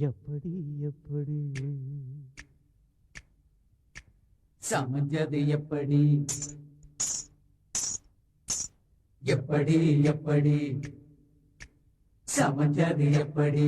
எப்படி எப்படி சமைஞ்சது எப்படி எப்படி எப்படி சமைஞ்சது எப்படி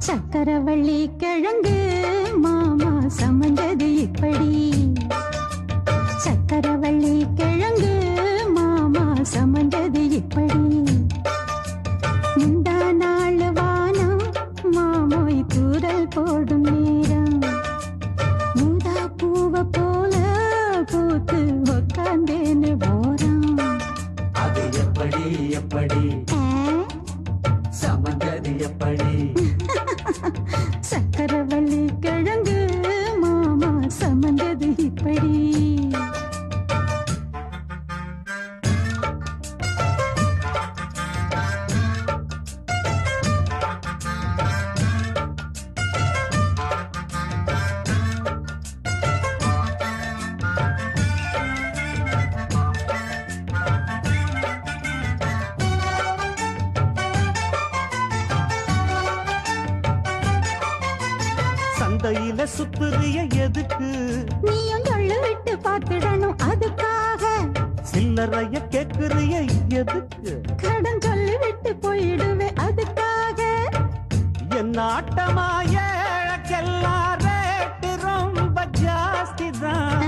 சக்கரவள்ளி கிழங்கு மாமா சமைஞ்சது இப்படி சக்கரவள்ளி கிழங்கு மாமா சமைஞ்சது இப்படி இந்த நாள் வானம் மாமோய் தூரல் போடும் நேரம் மூதா பூவ போல பூத்து உக்காந்தேன்னு போறான் அது எப்படி எப்படி சமைஞ்சது எப்படி சக்கரவள்ளி கிழங்கு மாமா சமைஞ்சது இப்படி சந்தையில சுத்துறிய எதுக்கு நீயும் சொல்லு விட்டு பார்த்துடணும் அதுக்காக சில்லறைய கேக்குறிய எதுக்கு கடன் சொல்லி விட்டு போயிடுவே அதுக்காக என் ஆட்டமா ஏழக்கெல்லாம் ரேட்டு ரொம்ப ஜாஸ்தி தான்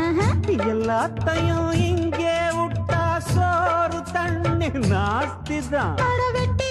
எல்லாத்தையும் இங்கே விட்டா சோறு தண்ணி நாஸ்தி தான் அட வெட்டி